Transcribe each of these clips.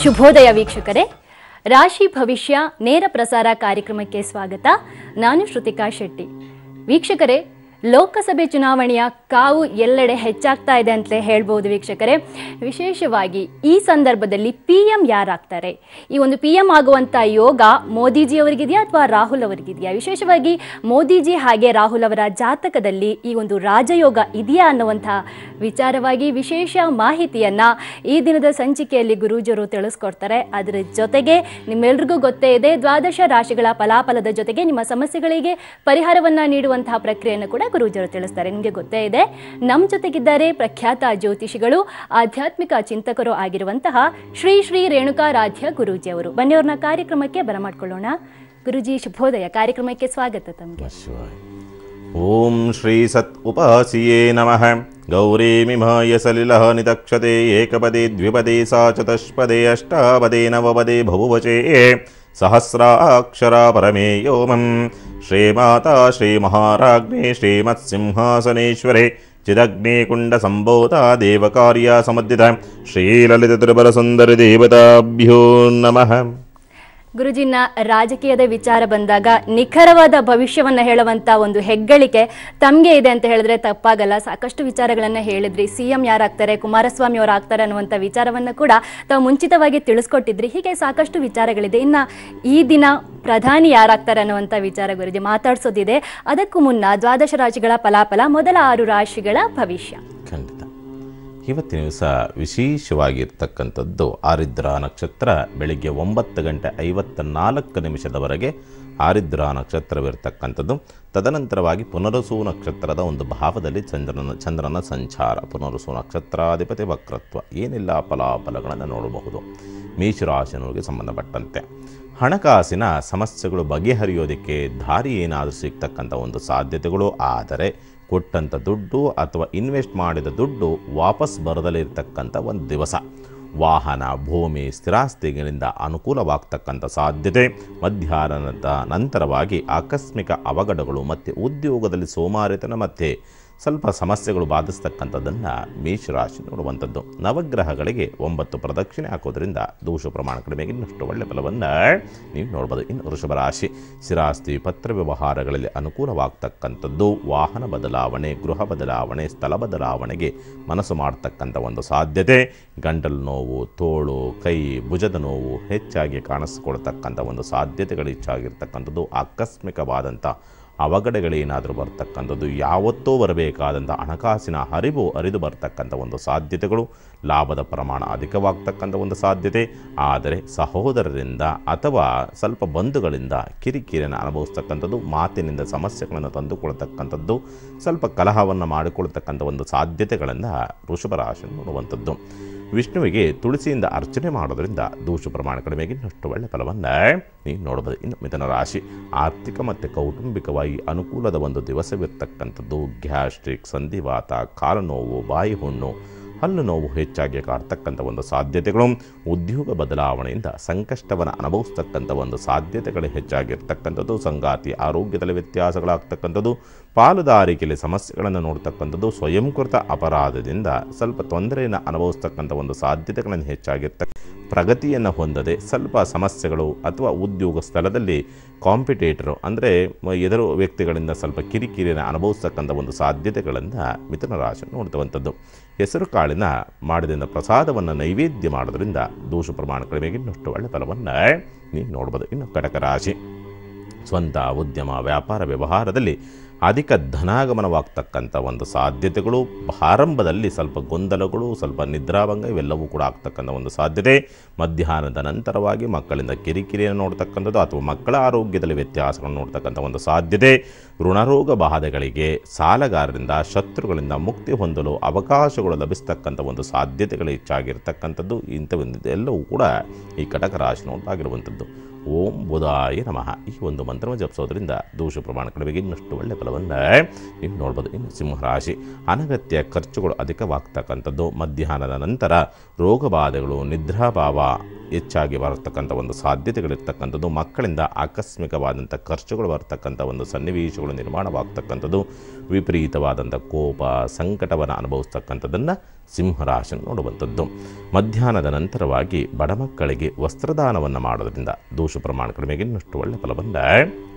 ಶುಭೋದಯ ವೀಕ್ಷಕರೇ, ರಾಶಿ ಭವಿಷ್ಯ ನೇರ ಪ್ರಸಾರ ಕಾರ್ಯಕ್ರಮಕ್ಕೆ ಸ್ವಾಗತ. ನಾನು ಶ್ರುತಿಕಾ ಶೆಟ್ಟಿ. ವೀಕ್ಷಕರೇ, ಲೋಕಸಭೆ ಚುನಾವಣೆಯ ಕಾವು ಎಲ್ಲೆಡೆ ಹೆಚ್ಚಾಗ್ತಾ ಇದೆ ಅಂತಲೇ ಹೇಳ್ಬೋದು ವೀಕ್ಷಕರೇ. ವಿಶೇಷವಾಗಿ ಈ ಸಂದರ್ಭದಲ್ಲಿ PM ಯಾರಾಗ್ತಾರೆ, ಈ ಒಂದು PM ಆಗುವಂಥ ಯೋಗ ಮೋದಿಜಿಯವರಿಗಿದೆಯಾ ಅಥವಾ ರಾಹುಲ್ ಅವರಿಗಿದೆಯಾ? ವಿಶೇಷವಾಗಿ ಮೋದಿಜಿ ಹಾಗೆ ರಾಹುಲ್ ಅವರ ಜಾತಕದಲ್ಲಿ ಈ ಒಂದು ರಾಜಯೋಗ ಇದೆಯಾ ಅನ್ನುವಂಥ ವಿಚಾರವಾಗಿ ವಿಶೇಷ ಮಾಹಿತಿಯನ್ನ ಈ ದಿನದ ಸಂಚಿಕೆಯಲ್ಲಿ ಗುರೂಜಿಯವರು ತಿಳಿಸ್ಕೊಡ್ತಾರೆ. ಅದರ ಜೊತೆಗೆ ನಿಮ್ಮೆಲ್ರಿಗೂ ಗೊತ್ತೇ ಇದೆ, ದ್ವಾದಶ ರಾಶಿಗಳ ಫಲಾಫಲದ ಜೊತೆಗೆ ನಿಮ್ಮ ಸಮಸ್ಯೆಗಳಿಗೆ ಪರಿಹಾರವನ್ನ ನೀಡುವಂತಹ ಪ್ರಕ್ರಿಯೆಯನ್ನು ಕೂಡ ಗುರೂಜಿಯವರು ತಿಳಿಸ್ತಾರೆ. ನಿಮಗೆ ಗೊತ್ತೇ ಇದೆ, ನಮ್ಮ ಜೊತೆಗಿದ್ದಾರೆ ಪ್ರಖ್ಯಾತ ಜ್ಯೋತಿಷಿಗಳು, ಆಧ್ಯಾತ್ಮಿಕ ಚಿಂತಕರು ಆಗಿರುವಂತಹ ಶ್ರೀ ಶ್ರೀ ರೇಣುಕಾರಾಧ್ಯ ಗುರೂಜಿ ಅವರು. ಬನ್ನಿ ಅವ್ರನ್ನ ಕಾರ್ಯಕ್ರಮಕ್ಕೆ ಬರಮಾಡ್ಕೊಳ್ಳೋಣ. ಗುರೂಜಿ ಶುಭೋದಯ, ಕಾರ್ಯಕ್ರಮಕ್ಕೆ ಸ್ವಾಗತ ತಮಗೆ. ಓಂ ಶ್ರೀ ಸತ್ ಉಪಾಸಿಯೇ ನಮಃ. ಗೌರೀ ಮಿಮಾಯ ಸಲಿಲಃ ನಿತಕ್ಷತೆ ಏಕಪದೇ ದ್ವಿಪದೇ ಸಾ ಚತುಷ್ಪದೇ ಅಷ್ಟಾಪದೇ ನವಪದೇ ಬಹುವಚೇ ಸಹಸ್ರಾಕ್ಷರ ಪರಮೇಯೋಮಂ. ಶ್ರೀಮಾತಾ ಶ್ರೀ ಮಹಾರಾಜ್ಞೆ ಶ್ರೀಮತ್ಸಿಂಹಾಸನೇಶ್ವರೇ ಚಿದಗ್ನಿ ಕುಂಡ ಸಂಭೂತ ದೇವಕಾರ್ಯ ಸಮದ್ದಿತ ಶ್ರೀಲಲಿತ ತ್ರಿಪುರ ಸುಂದರಿ ದೇವತಾಭ್ಯೋ ನಮಃ. ಗುರುಜಿನ ರಾಜಕೀಯದ ವಿಚಾರ ಬಂದಾಗ ನಿಖರವಾದ ಭವಿಷ್ಯವನ್ನ ಹೇಳುವಂತ ಒಂದು ಹೆಗ್ಗಳಿಕೆ ತಮಗೆ ಇದೆ ಅಂತ ಹೇಳಿದ್ರೆ ತಪ್ಪಾಗಲ್ಲ. ಸಾಕಷ್ಟು ವಿಚಾರಗಳನ್ನ ಹೇಳಿದ್ರಿ. CM ಯಾರಾಗ್ತಾರೆ, ಕುಮಾರಸ್ವಾಮಿ ಅವರು ಆಗ್ತಾರೆ ಅನ್ನುವಂಥ ವಿಚಾರವನ್ನ ಕೂಡ ತಾವು ಮುಂಚಿತವಾಗಿ ತಿಳಿಸ್ಕೊಟ್ಟಿದ್ರಿ. ಹೀಗೆ ಸಾಕಷ್ಟು ವಿಚಾರಗಳಿದೆ. ಇನ್ನು ಈ ದಿನ ಪ್ರಧಾನಿ ಯಾರಾಗ್ತಾರೆ ಅನ್ನುವಂಥ ವಿಚಾರ ಗುರುಜಿ ಮಾತಾಡ್ಸೋದಿದೆ. ಅದಕ್ಕೂ ಮುನ್ನ ದ್ವಾದಶ ರಾಶಿಗಳ ಫಲಾಫಲ, ಮೊದಲ 6 ರಾಶಿಗಳ ಭವಿಷ್ಯ. ಖಂಡಿತ ಇವತ್ತಿನ ದಿವಸ ವಿಶೇಷವಾಗಿರ್ತಕ್ಕಂಥದ್ದು ಆರಿದ್ರ ನಕ್ಷತ್ರ. ಬೆಳಿಗ್ಗೆ 9:54 ಆರಿದ್ರ ನಕ್ಷತ್ರವಿರ್ತಕ್ಕಂಥದ್ದು. ತದನಂತರವಾಗಿ ಪುನರಸು ನಕ್ಷತ್ರದ ಒಂದು ಭಾವದಲ್ಲಿ ಚಂದ್ರನ ಸಂಚಾರ. ಪುನರಸು ನಕ್ಷತ್ರಾಧಿಪತಿ ವಕ್ರತ್ವ. ಏನೆಲ್ಲ ಫಲಾಫಲಗಳನ್ನು ನೋಡಬಹುದು ಮೇಷರಾಶಿಯವರಿಗೆ ಸಂಬಂಧಪಟ್ಟಂತೆ. ಹಣಕಾಸಿನ ಸಮಸ್ಯೆಗಳು ಬಗೆಹರಿಯೋದಕ್ಕೆ ದಾರಿ ಏನಾದರೂ ಸಿಗ್ತಕ್ಕಂಥ ಒಂದು ಸಾಧ್ಯತೆಗಳು. ಆದರೆ ಕೊಟ್ಟಂಥ ದುಡ್ಡು ಅಥವಾ ಇನ್ವೆಸ್ಟ್ ಮಾಡಿದ ದುಡ್ಡು ವಾಪಸ್ ಬರದಲ್ಲೇ ಇರತಕ್ಕಂಥ ಒಂದು ದಿವಸ. ವಾಹನ, ಭೂಮಿ, ಸ್ಥಿರಾಸ್ತಿಗಳಿಂದ ಅನುಕೂಲವಾಗ್ತಕ್ಕಂಥ ಸಾಧ್ಯತೆ. ಮಧ್ಯಾಹ್ನದ ನಂತರವಾಗಿ ಆಕಸ್ಮಿಕ ಅವಘಡಗಳು ಮತ್ತು ಉದ್ಯೋಗದಲ್ಲಿ ಸೋಮಾರಿತನ ಮತ್ತು ಸ್ವಲ್ಪ ಸಮಸ್ಯೆಗಳು ಬಾಧಿಸ್ತಕ್ಕಂಥದ್ದನ್ನು ಮೇಷರಾಶಿ ನೋಡುವಂಥದ್ದು. ನವಗ್ರಹಗಳಿಗೆ 9 ಪ್ರದಕ್ಷಿಣೆ ಹಾಕೋದ್ರಿಂದ ದೋಷ ಪ್ರಮಾಣ ಕಡಿಮೆಗೆ ಇನ್ನಷ್ಟು ಒಳ್ಳೆಯ ಫಲವನ್ನು ನೀವು ನೋಡ್ಬೋದು. ಇನ್ನು ವೃಷಭ ರಾಶಿ, ಸ್ಥಿರಾಸ್ತಿ ಪತ್ರ ವ್ಯವಹಾರಗಳಲ್ಲಿ ಅನುಕೂಲವಾಗ್ತಕ್ಕಂಥದ್ದು. ವಾಹನ ಬದಲಾವಣೆ, ಗೃಹ ಬದಲಾವಣೆ, ಸ್ಥಳ ಬದಲಾವಣೆಗೆ ಮನಸ್ಸು ಮಾಡ್ತಕ್ಕಂಥ ಒಂದು ಸಾಧ್ಯತೆ. ಗಂಟಲು ನೋವು, ತೋಳು, ಕೈ, ಭುಜದ ನೋವು ಹೆಚ್ಚಾಗಿ ಕಾಣಿಸ್ಕೊಳ್ತಕ್ಕಂಥ ಒಂದು ಸಾಧ್ಯತೆಗಳು ಹೆಚ್ಚಾಗಿರ್ತಕ್ಕಂಥದ್ದು. ಆಕಸ್ಮಿಕವಾದಂಥ ಅವಘಡಗಳೇನಾದರೂ ಬರ್ತಕ್ಕಂಥದ್ದು. ಯಾವತ್ತೋ ಬರಬೇಕಾದಂಥ ಹಣಕಾಸಿನ ಹರಿದು ಬರ್ತಕ್ಕಂಥ ಒಂದು ಸಾಧ್ಯತೆಗಳು. ಲಾಭದ ಪ್ರಮಾಣ ಅಧಿಕವಾಗ್ತಕ್ಕಂಥ ಒಂದು ಸಾಧ್ಯತೆ. ಆದರೆ ಸಹೋದರರಿಂದ ಅಥವಾ ಸ್ವಲ್ಪ ಬಂಧುಗಳಿಂದ ಕಿರಿಕಿರಿಯನ್ನು ಅನುಭವಿಸ್ತಕ್ಕಂಥದ್ದು. ಮಾತಿನಿಂದ ಸಮಸ್ಯೆಗಳನ್ನು ತಂದುಕೊಳ್ತಕ್ಕಂಥದ್ದು. ಸ್ವಲ್ಪ ಕಲಹವನ್ನು ಮಾಡಿಕೊಳ್ತಕ್ಕಂಥ ಒಂದು ಸಾಧ್ಯತೆಗಳನ್ನು ವೃಷಭ ರಾಶಿ ನೋಡುವಂಥದ್ದು. ವಿಷ್ಣುವಿಗೆ ತುಳಸಿಯಿಂದ ಅರ್ಚನೆ ಮಾಡೋದ್ರಿಂದ ದೋಷ ಪ್ರಮಾಣ ಕಡಿಮೆಗೆ ಇನ್ನಷ್ಟು ಒಳ್ಳೆಯ ಫಲವನ್ನು ನೀವು ನೋಡಬಹುದು. ಇನ್ನು ಮಿಥುನ ರಾಶಿ, ಆರ್ಥಿಕ ಮತ್ತು ಕೌಟುಂಬಿಕವಾಗಿ ಅನುಕೂಲದ ಒಂದು ದಿವಸವಿರ್ತಕ್ಕಂಥದ್ದು. ಗ್ಯಾಸ್ಟ್ರಿಕ್, ಸಂಧಿವಾತ, ಕಾಲು ನೋವು, ಬಾಯಿ ಹುಣ್ಣು, ಹಲ್ಲು ನೋವು ಹೆಚ್ಚಾಗಿ ಕಾಡ್ತಕ್ಕಂಥ ಒಂದು ಸಾಧ್ಯತೆಗಳು. ಉದ್ಯೋಗ ಬದಲಾವಣೆಯಿಂದ ಸಂಕಷ್ಟವನ್ನು ಅನುಭವಿಸ್ತಕ್ಕಂಥ ಒಂದು ಸಾಧ್ಯತೆಗಳು ಹೆಚ್ಚಾಗಿರ್ತಕ್ಕಂಥದ್ದು. ಸಂಗಾತಿ ಆರೋಗ್ಯದಲ್ಲಿ ವ್ಯತ್ಯಾಸಗಳಾಗ್ತಕ್ಕಂಥದ್ದು. ಪಾಲುದಾರಿಕೆಯಲ್ಲಿ ಸಮಸ್ಯೆಗಳನ್ನು ನೋಡ್ತಕ್ಕಂಥದ್ದು. ಸ್ವಯಂಕೃತ ಅಪರಾಧದಿಂದ ಸ್ವಲ್ಪ ತೊಂದರೆಯನ್ನು ಅನುಭವಿಸ್ತಕ್ಕಂಥ ಒಂದು ಸಾಧ್ಯತೆಗಳನ್ನು ಹೆಚ್ಚಾಗಿರ್ತಕ್ಕ. ಪ್ರಗತಿಯನ್ನು ಹೊಂದದೆ ಸ್ವಲ್ಪ ಸಮಸ್ಯೆಗಳು ಅಥವಾ ಉದ್ಯೋಗ ಸ್ಥಳದಲ್ಲಿ ಕಾಂಪಿಟೇಟರು ಅಂದರೆ ಎದುರು ವ್ಯಕ್ತಿಗಳಿಂದ ಸ್ವಲ್ಪ ಕಿರಿಕಿರಿಯನ್ನು ಅನುಭವಿಸ್ತಕ್ಕಂಥ ಒಂದು ಸಾಧ್ಯತೆಗಳನ್ನು ಮಿಥುನ ರಾಶಿ ನೋಡುವಂಥದ್ದು. ಹೆಸರು ಕಾಳಿನ ಮಾಡಿದ ಪ್ರಸಾದವನ್ನು ನೈವೇದ್ಯ ಮಾಡೋದ್ರಿಂದ ದೋಷ ಪ್ರಮಾಣ ಕಡಿಮೆಗೆ ಇನ್ನಷ್ಟು ಒಳ್ಳೆಯ ಫಲವನ್ನು ನೀವು ನೋಡ್ಬೋದು. ಇನ್ನು ಕಟಕ ರಾಶಿ, ಸ್ವಂತ ಉದ್ಯಮ, ವ್ಯಾಪಾರ ವ್ಯವಹಾರದಲ್ಲಿ ಅಧಿಕ ಧನಾಗಮನವಾಗ್ತಕ್ಕಂಥ ಒಂದು ಸಾಧ್ಯತೆಗಳು. ಆರಂಭದಲ್ಲಿ ಸ್ವಲ್ಪ ಗೊಂದಲಗಳು, ಸ್ವಲ್ಪ ನಿದ್ರಾಭಂಗ ಇವೆಲ್ಲವೂ ಕೂಡ ಆಗ್ತಕ್ಕಂಥ ಒಂದು ಸಾಧ್ಯತೆ. ಮಧ್ಯಾಹ್ನದ ನಂತರವಾಗಿ ಮಕ್ಕಳಿಂದ ಕಿರಿಕಿರಿಯನ್ನು ನೋಡ್ತಕ್ಕಂಥದ್ದು ಅಥವಾ ಮಕ್ಕಳ ಆರೋಗ್ಯದಲ್ಲಿ ವ್ಯತ್ಯಾಸಗಳನ್ನು ನೋಡ್ತಕ್ಕಂಥ ಒಂದು ಸಾಧ್ಯತೆ. ಋಣರೋಗ ಬಾಧೆಗಳಿಗೆ, ಸಾಲಗಾರರಿಂದ, ಶತ್ರುಗಳಿಂದ ಮುಕ್ತಿ ಹೊಂದಲು ಅವಕಾಶಗಳು ಲಭಿಸ್ತಕ್ಕಂಥ ಒಂದು ಸಾಧ್ಯತೆಗಳು ಹೆಚ್ಚಾಗಿರ್ತಕ್ಕಂಥದ್ದು. ಇಂಥವೆಲ್ಲವೂ ಕೂಡ ಈ ಕಟಕ ರಾಶಿ ನೋಟಾಗಿರುವಂಥದ್ದು. ಓಂ ಬುಧಾಯ ನಮಃ. ಈ ಒಂದು ಮಂತ್ರವನ್ನು ಜಪಿಸೋದ್ರಿಂದ ದೋಷ ಪ್ರಮಾಣ ಕಡಿಮೆಗೆ ಇನ್ನಷ್ಟು ಒಳ್ಳೆ ಫಲವನ್ನು ನೀವು ನೋಡ್ಬೋದು. ಇನ್ನು ಸಿಂಹರಾಶಿ, ಅನಗತ್ಯ ಖರ್ಚುಗಳು ಅಧಿಕವಾಗ್ತಕ್ಕಂಥದ್ದು. ಮಧ್ಯಾಹ್ನದ ನಂತರ ರೋಗಬಾಧೆಗಳು, ನಿದ್ರಾಭಾವ ಹೆಚ್ಚಾಗಿ ಬರತಕ್ಕಂಥ ಒಂದು ಸಾಧ್ಯತೆಗಳಿರ್ತಕ್ಕಂಥದ್ದು. ಮಕ್ಕಳಿಂದ ಆಕಸ್ಮಿಕವಾದಂಥ ಖರ್ಚುಗಳು ಬರ್ತಕ್ಕಂಥ ಒಂದು ಸನ್ನಿವೇಶಗಳು ನಿರ್ಮಾಣವಾಗ್ತಕ್ಕಂಥದ್ದು. ವಿಪರೀತವಾದಂಥ ಕೋಪ, ಸಂಕಟವನ್ನು ಅನುಭವಿಸ್ತಕ್ಕಂಥದ್ದನ್ನು ಸಿಂಹರಾಶಿ ನೋಡುವಂಥದ್ದು. ಮಧ್ಯಾಹ್ನದ ನಂತರವಾಗಿ ಬಡ ಮಕ್ಕಳಿಗೆ ವಸ್ತ್ರದಾನವನ್ನು ಮಾಡೋದ್ರಿಂದ ದೋಷ ಪ್ರಮಾಣ ಕಡಿಮೆಗೆ ಇನ್ನಷ್ಟು ಒಳ್ಳೆ ಫಲವನ್ನು